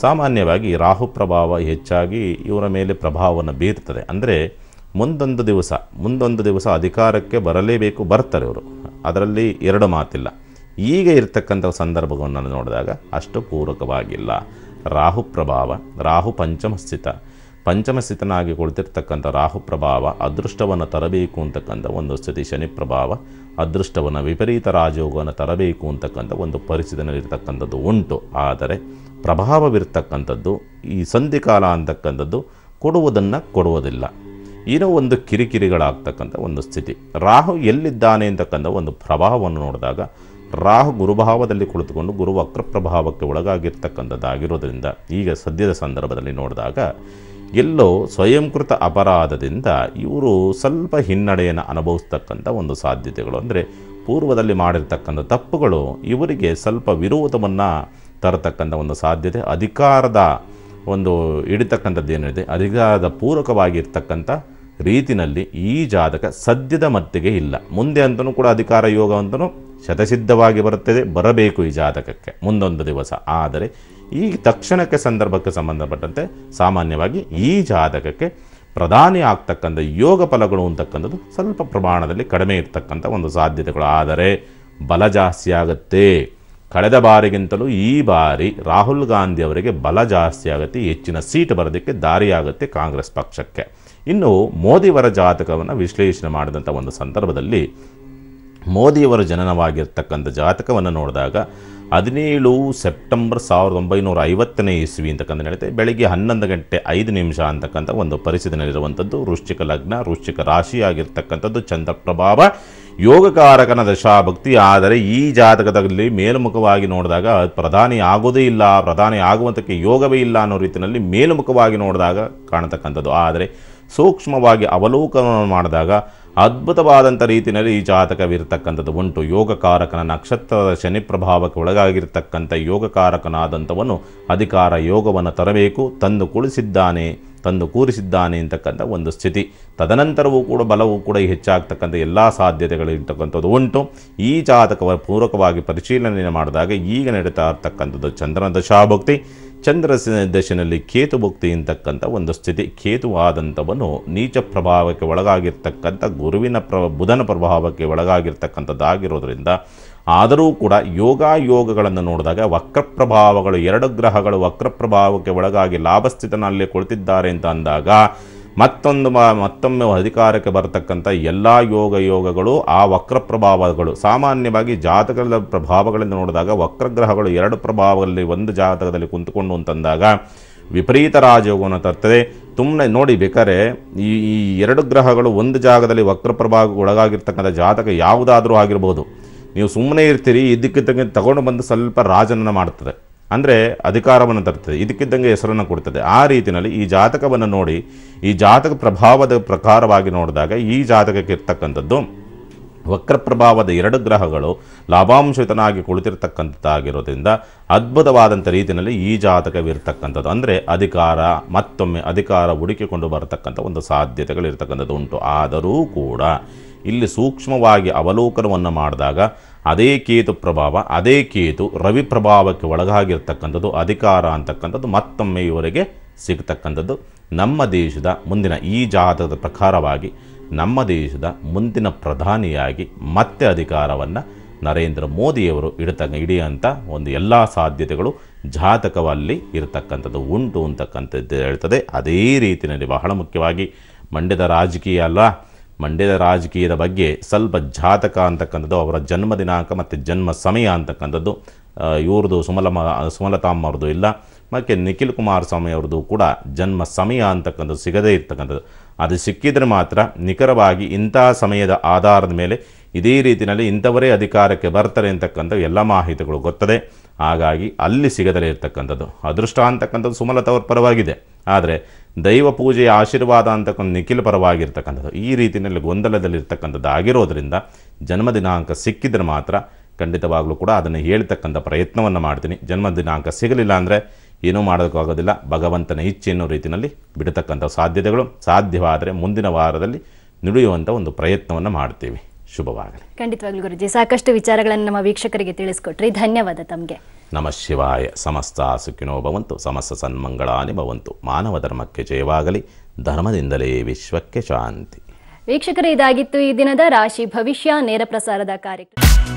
ಸಾಮಾನ್ಯವಾಗಿ ರಾಹು ಪ್ರಭಾವ ಹೆಚ್ಚಾಗಿ ಇವರ ಮೇಲೆ ಪ್ರಭಾವವನ್ನು ಬೀರ್ತದೆ. ಅಂದರೆ ಮುಂದೊಂದು ದಿವಸ ಅಧಿಕಾರಕ್ಕೆ ಬರಲೇಬೇಕು, ಬರ್ತಾರೆ ಇವರು, ಅದರಲ್ಲಿ ಎರಡು ಮಾತಿಲ್ಲ. ಈಗ ಇರ್ತಕ್ಕಂಥ ಸಂದರ್ಭವನ್ನು ನೋಡಿದಾಗ ಅಷ್ಟು ಪೂರಕವಾಗಿಲ್ಲ. ರಾಹು ಪ್ರಭಾವ, ರಾಹು ಪಂಚಮಸ್ಥಿತನಾಗಿ ಕುಳಿತಿರ್ತಕ್ಕಂಥ ರಾಹು ಪ್ರಭಾವ ಅದೃಷ್ಟವನ್ನು ತರಬೇಕು ಅಂತಕ್ಕಂಥ ಒಂದು ಸ್ಥಿತಿ, ಶನಿ ಪ್ರಭಾವ ಅದೃಷ್ಟವನ್ನು ವಿಪರೀತ ರಾಜಯೋಗವನ್ನು ತರಬೇಕು ಅಂತಕ್ಕಂಥ ಒಂದು ಪರಿಸ್ಥಿತಿಯಲ್ಲಿರ್ತಕ್ಕಂಥದ್ದು ಉಂಟು. ಆದರೆ ಪ್ರಭಾವವಿರ್ತಕ್ಕಂಥದ್ದು ಈ ಸಂಧಿಕಾಲ ಅಂತಕ್ಕಂಥದ್ದು ಕೊಡುವುದಿಲ್ಲ, ಏನೋ ಒಂದು ಕಿರಿಕಿರಿಗಳಾಗ್ತಕ್ಕಂಥ ಒಂದು ಸ್ಥಿತಿ. ರಾಹು ಎಲ್ಲಿದ್ದಾನೆ ಅಂತಕ್ಕಂಥ ಒಂದು ಪ್ರಭಾವವನ್ನು ನೋಡಿದಾಗ ರಾಹು ಗುರುಭಾವದಲ್ಲಿ ಕುಳಿತುಕೊಂಡು ಗುರು ವಕ್ರ ಪ್ರಭಾವಕ್ಕೆ ಒಳಗಾಗಿರ್ತಕ್ಕಂಥದ್ದಾಗಿರೋದ್ರಿಂದ ಈಗ ಸದ್ಯದ ಸಂದರ್ಭದಲ್ಲಿ ನೋಡಿದಾಗ ಎಲ್ಲೋ ಸ್ವಯಂಕೃತ ಅಪರಾಧದಿಂದ ಇವರು ಸ್ವಲ್ಪ ಹಿನ್ನಡೆಯನ್ನು ಅನುಭವಿಸ್ತಕ್ಕಂಥ ಒಂದು ಸಾಧ್ಯತೆಗಳು, ಅಂದರೆ ಪೂರ್ವದಲ್ಲಿ ಮಾಡಿರ್ತಕ್ಕಂಥ ತಪ್ಪುಗಳು ಇವರಿಗೆ ಸ್ವಲ್ಪ ವಿರೋಧವನ್ನು ತರತಕ್ಕಂಥ ಒಂದು ಸಾಧ್ಯತೆ, ಅಧಿಕಾರದ ಒಂದು ಹಿಡಿತಕ್ಕಂಥದ್ದು ಏನಿದೆ ಅಧಿಕಾರದ ಪೂರಕವಾಗಿರ್ತಕ್ಕಂಥ ರೀತಿಯಲ್ಲಿ ಈ ಜಾತಕ ಸದ್ಯದ ಮಟ್ಟಿಗೆ ಇಲ್ಲ. ಮುಂದೆ ಅಂತಲೂ ಕೂಡ ಅಧಿಕಾರ ಯೋಗ ಅಂತಲೂ ಶತಸಿದ್ಧವಾಗಿ ಬರಬೇಕು ಈ ಜಾತಕಕ್ಕೆ ಮುಂದೊಂದು ದಿವಸ. ಆದರೆ ಈ ತಕ್ಷಣಕ್ಕೆ ಸಂದರ್ಭಕ್ಕೆ ಸಂಬಂಧಪಟ್ಟಂತೆ ಸಾಮಾನ್ಯವಾಗಿ ಈ ಜಾತಕಕ್ಕೆ ಪ್ರಧಾನಿ ಆಗ್ತಕ್ಕಂಥ ಯೋಗ ಫಲಗಳು ಅಂತಕ್ಕಂಥದ್ದು ಸ್ವಲ್ಪ ಪ್ರಮಾಣದಲ್ಲಿ ಕಡಿಮೆ ಇರ್ತಕ್ಕಂಥ ಒಂದು ಸಾಧ್ಯತೆಗಳು. ಆದರೆ ಬಲ ಜಾಸ್ತಿ ಆಗುತ್ತೆ. ಕಳೆದ ಬಾರಿಗಿಂತಲೂ ಈ ಬಾರಿ ರಾಹುಲ್ ಗಾಂಧಿ ಅವರಿಗೆ ಬಲ ಜಾಸ್ತಿ ಆಗುತ್ತೆ, ಹೆಚ್ಚಿನ ಸೀಟ್ ಬರೋದಕ್ಕೆ ದಾರಿಯಾಗುತ್ತೆ ಕಾಂಗ್ರೆಸ್ ಪಕ್ಷಕ್ಕೆ. ಇನ್ನು ಮೋದಿಯವರ ಜಾತಕವನ್ನು ವಿಶ್ಲೇಷಣೆ ಮಾಡಿದಂಥ ಒಂದು ಸಂದರ್ಭದಲ್ಲಿ ಮೋದಿಯವರ ಜನನವಾಗಿರ್ತಕ್ಕಂಥ ಜಾತಕವನ್ನು ನೋಡಿದಾಗ 17 ಸೆಪ್ಟೆಂಬರ್ 1950 ಇಸ್ವಿ ಅಂತಕ್ಕಂಥ ಹೇಳುತ್ತೆ. ಬೆಳಗ್ಗೆ 11:05 ಅಂತಕ್ಕಂಥ ಒಂದು ಪರಿಸ್ಥಿತಿಯಲ್ಲಿರುವಂಥದ್ದು. ವೃಶ್ಚಿಕ ಲಗ್ನ, ವೃಶ್ಚಿಕ ರಾಶಿ ಆಗಿರ್ತಕ್ಕಂಥದ್ದು, ಚಂದ್ರ ಪ್ರಭಾವ, ಯೋಗಕಾರಕನ ದಶಾಭಕ್ತಿ. ಆದರೆ ಈ ಜಾತಕದಲ್ಲಿ ಮೇಲ್ಮುಖವಾಗಿ ನೋಡಿದಾಗ ಪ್ರಧಾನಿ ಆಗೋದೇ ಇಲ್ಲ, ಪ್ರಧಾನಿ ಆಗುವಂಥಕ್ಕೆ ಯೋಗವೇ ಇಲ್ಲ ಅನ್ನೋ ರೀತಿಯಲ್ಲಿ ಮೇಲ್ಮುಖವಾಗಿ ನೋಡಿದಾಗ ಕಾಣತಕ್ಕಂಥದ್ದು. ಆದರೆ ಸೂಕ್ಷ್ಮವಾಗಿ ಅವಲೋಕನವನ್ನು ಮಾಡಿದಾಗ ಅದ್ಭುತವಾದಂಥ ರೀತಿಯಲ್ಲಿ ಈ ಜಾತಕವಿರ್ತಕ್ಕಂಥದ್ದು ಉಂಟು. ಯೋಗಕಾರಕನ ನಕ್ಷತ್ರದ ಶನಿ ಪ್ರಭಾವಕ್ಕೆ ಒಳಗಾಗಿರ್ತಕ್ಕಂಥ ಯೋಗಕಾರಕನಾದಂಥವನು ಅಧಿಕಾರ ಯೋಗವನ್ನು ತರಬೇಕು, ತಂದು ಕೂರಿಸಿದ್ದಾನೆ ಅಂತಕ್ಕಂಥ ಒಂದು ಸ್ಥಿತಿ. ತದನಂತರವೂ ಕೂಡ ಬಲವೂ ಕೂಡ ಹೆಚ್ಚಾಗ್ತಕ್ಕಂಥ ಎಲ್ಲ ಸಾಧ್ಯತೆಗಳಿರ್ತಕ್ಕಂಥದ್ದು ಉಂಟು. ಈ ಜಾತಕವನ್ನು ಪೂರಕವಾಗಿ ಪರಿಶೀಲನೆ ಮಾಡಿದಾಗ ಈಗ ನಡೀತಾ ಇರ್ತಕ್ಕಂಥದ್ದು ಚಂದ್ರನ ದಶಾಭಕ್ತಿ, ಚಂದ್ರ ದಶೆಯಲ್ಲಿ ಕೇತು ಭಕ್ತಿ ಅಂತಕ್ಕಂಥ ಒಂದು ಸ್ಥಿತಿ. ಕೇತುವಾದಂಥವನು ನೀಚ ಪ್ರಭಾವಕ್ಕೆ ಒಳಗಾಗಿರ್ತಕ್ಕಂಥ ಗುರುವಿನ ಬುಧನ ಪ್ರಭಾವಕ್ಕೆ ಒಳಗಾಗಿರ್ತಕ್ಕಂಥದ್ದಾಗಿರೋದ್ರಿಂದ, ಆದರೂ ಕೂಡ ಯೋಗಗಳನ್ನು ನೋಡಿದಾಗ ವಕ್ರ ಪ್ರಭಾವಗಳು, ಎರಡು ಗ್ರಹಗಳು ವಕ್ರ ಪ್ರಭಾವಕ್ಕೆ ಒಳಗಾಗಿ ಲಾಭಸ್ಥಿತನಲ್ಲಿ ಕುಳಿತಿದ್ದಾರೆ ಅಂತ ಅಂದಾಗ ಮತ್ತೊಮ್ಮೆ ಅಧಿಕಾರಕ್ಕೆ ಬರತಕ್ಕಂಥ ಎಲ್ಲ ಯೋಗಗಳು ಆ ವಕ್ರ ಪ್ರಭಾವಗಳು ಸಾಮಾನ್ಯವಾಗಿ ಜಾತಕದ ಪ್ರಭಾವಗಳಿಂದ ನೋಡಿದಾಗ ವಕ್ರಗ್ರಹಗಳು ಎರಡು ಪ್ರಭಾವಗಳಲ್ಲಿ ಒಂದು ಜಾತಕದಲ್ಲಿ ಕುಂತುಕೊಂಡು ಅಂತಂದಾಗ ವಿಪರೀತ ರಾಜಯೋಗವನ್ನು ತರ್ತದೆ. ಸುಮ್ಮನೆ ನೋಡಿ ಬೇಕಾದ್ರೆ ಈ ಎರಡು ಗ್ರಹಗಳು ಒಂದು ಜಾಗದಲ್ಲಿ ವಕ್ರ ಪ್ರಭಾವಕ್ಕೆ ಒಳಗಾಗಿರ್ತಕ್ಕಂಥ ಜಾತಕ ಯಾವುದಾದ್ರೂ ಆಗಿರ್ಬೋದು, ನೀವು ಸುಮ್ಮನೆ ಇರ್ತೀರಿ, ಇದಕ್ಕಿದ್ದಂಗೆ ತಗೊಂಡು ಬಂದು ಸ್ವಲ್ಪ ರಾಜನನ್ನು ಮಾಡ್ತದೆ, ಅಂದರೆ ಅಧಿಕಾರವನ್ನು ತರ್ತದೆ, ಇದಕ್ಕಿದ್ದಂಗೆ ಹೆಸರನ್ನು ಕೊಡ್ತದೆ. ಆ ರೀತಿಯಲ್ಲಿ ಈ ಜಾತಕವನ್ನು ನೋಡಿ, ಈ ಜಾತಕ ಪ್ರಭಾವದ ಪ್ರಕಾರವಾಗಿ ನೋಡಿದಾಗ ಈ ಜಾತಕಕ್ಕೆ ಇರ್ತಕ್ಕಂಥದ್ದು ವಕ್ರ ಪ್ರಭಾವದ ಎರಡು ಗ್ರಹಗಳು ಲಾಭಾಂಶಯುತನಾಗಿ ಕುಳಿತಿರ್ತಕ್ಕಂಥದ್ದಾಗಿರೋದ್ರಿಂದ ಅದ್ಭುತವಾದಂಥ ರೀತಿಯಲ್ಲಿ ಈ ಜಾತಕವಿರ್ತಕ್ಕಂಥದ್ದು, ಅಂದರೆ ಮತ್ತೊಮ್ಮೆ ಅಧಿಕಾರ ಹುಡುಕಿಕೊಂಡು ಬರತಕ್ಕಂಥ ಒಂದು ಸಾಧ್ಯತೆಗಳಿರ್ತಕ್ಕಂಥದ್ದು ಉಂಟು. ಆದರೂ ಕೂಡ ಇಲ್ಲಿ ಸೂಕ್ಷ್ಮವಾಗಿ ಅವಲೋಕನವನ್ನು ಮಾಡಿದಾಗ ಅದೇ ಕೇತು ಪ್ರಭಾವ, ಅದೇ ಕೇತು ರವಿ ಪ್ರಭಾವಕ್ಕೆ ಒಳಗಾಗಿರ್ತಕ್ಕಂಥದ್ದು, ಅಧಿಕಾರ ಅಂತಕ್ಕಂಥದ್ದು ಮತ್ತೊಮ್ಮೆ ಇವರಿಗೆ ಸಿಗ್ತಕ್ಕಂಥದ್ದು. ನಮ್ಮ ದೇಶದ ಮುಂದಿನ ಈ ಜಾತಕದ ಪ್ರಕಾರವಾಗಿ ನಮ್ಮ ದೇಶದ ಮುಂದಿನ ಪ್ರಧಾನಿಯಾಗಿ ಮತ್ತೆ ಅಧಿಕಾರವನ್ನು ನರೇಂದ್ರ ಮೋದಿಯವರು ಹಿಡಿಯುವಂಥ ಒಂದು ಎಲ್ಲ ಸಾಧ್ಯತೆಗಳು ಜಾತಕವಲ್ಲಿ ಇರತಕ್ಕಂಥದ್ದು ಉಂಟು ಅಂತಕ್ಕಂಥದ್ದು ಹೇಳ್ತದೆ. ಅದೇ ರೀತಿಯಲ್ಲಿ ಬಹಳ ಮುಖ್ಯವಾಗಿ ಮಂಡ್ಯದ ರಾಜಕೀಯ ಅಲ್ಲ, ಮಂಡ್ಯದ ರಾಜಕೀಯದ ಬಗ್ಗೆ ಸ್ವಲ್ಪ ಜಾತಕ ಅಂತಕ್ಕಂಥದ್ದು, ಅವರ ಜನ್ಮ ದಿನಾಂಕ ಮತ್ತು ಜನ್ಮ ಸಮಯ ಅಂತಕ್ಕಂಥದ್ದು ಇವ್ರದ್ದು ಸುಮಲತಾಮ್ಮವ್ರದ್ದು ಇಲ್ಲ, ಮತ್ತು ನಿಖಿಲ್ ಕುಮಾರಸ್ವಾಮಿ ಅವ್ರದ್ದು ಕೂಡ ಜನ್ಮ ಸಮಯ ಅಂತಕ್ಕಂಥದ್ದು ಸಿಗದೇ ಇರ್ತಕ್ಕಂಥದ್ದು. ಅದು ಸಿಕ್ಕಿದರೆ ಮಾತ್ರ ನಿಖರವಾಗಿ ಇಂಥ ಸಮಯದ ಆಧಾರದ ಮೇಲೆ ಇದೇ ರೀತಿಯಲ್ಲಿ ಇಂಥವರೇ ಅಧಿಕಾರಕ್ಕೆ ಬರ್ತಾರೆ ಅಂತಕ್ಕಂಥ ಎಲ್ಲ ಮಾಹಿತಿಗಳು ಗೊತ್ತದೆ. ಹಾಗಾಗಿ ಅಲ್ಲಿ ಸಿಗದಲೇ ಇರ್ತಕ್ಕಂಥದ್ದು ಅದೃಷ್ಟ ಅಂತಕ್ಕಂಥದ್ದು ಸುಮಲತಾ ಅವ್ರ ಪರವಾಗಿದೆ, ಆದರೆ ದೈವ ಪೂಜೆಯ ಆಶೀರ್ವಾದ ಅಂತಕ್ಕಂಥ ನಿಖಿಲ್ ಪರವಾಗಿರ್ತಕ್ಕಂಥದ್ದು. ಈ ರೀತಿಯಲ್ಲಿ ಗೊಂದಲದಲ್ಲಿರ್ತಕ್ಕಂಥದ್ದು ಆಗಿರೋದ್ರಿಂದ ಜನ್ಮ ದಿನಾಂಕ ಸಿಕ್ಕಿದ್ರೆ ಮಾತ್ರ ಖಂಡಿತವಾಗಲೂ ಕೂಡ ಅದನ್ನು ಹೇಳ್ತಕ್ಕಂಥ ಪ್ರಯತ್ನವನ್ನು ಮಾಡ್ತೀನಿ. ಜನ್ಮ ದಿನಾಂಕ ಸಿಗಲಿಲ್ಲ ಅಂದರೆ ಏನೂ ಮಾಡೋದಕ್ಕಾಗೋದಿಲ್ಲ, ಭಗವಂತನ ಇಚ್ಛೆ ಅನ್ನೋ ರೀತಿಯಲ್ಲಿ ಬಿಡತಕ್ಕಂಥ ಸಾಧ್ಯತೆಗಳು ಸಾಧ್ಯವಾದರೆ ಮುಂದಿನ ವಾರದಲ್ಲಿ ನುಡಿಯುವಂಥ ಒಂದು ಪ್ರಯತ್ನವನ್ನು ಮಾಡ್ತೀವಿ. ಶುಭವಾಗಲಿ. ಖಂಡಿತವಾಗ್ಲೂ ಗುರುಜಿ, ಸಾಕಷ್ಟು ವಿಚಾರಗಳನ್ನು ನಮ್ಮ ವೀಕ್ಷಕರಿಗೆ ತಿಳಿಸ್ಕೊಟ್ರಿ. ಧನ್ಯವಾದ ತಮಗೆ. ನಮಃ ಶಿವಾಯ. ಸಮಸ್ತ ಸುಖಿನೋ ಭವಂತು, ಸಮಸ್ತ ಸನ್ಮಂಗಳಾನಿ ಭವಂತು. ಮಾನವ ಧರ್ಮಕ್ಕೆ ಜಯವಾಗಲಿ, ಧರ್ಮದಿಂದಲೇ ವಿಶ್ವಕ್ಕೆ ಶಾಂತಿ. ವೀಕ್ಷಕರೇ, ಇದಾಗಿತ್ತು ಈ ದಿನದ ರಾಶಿ ಭವಿಷ್ಯ ನೇರ ಪ್ರಸಾರದ ಕಾರ್ಯಕ್ರಮ.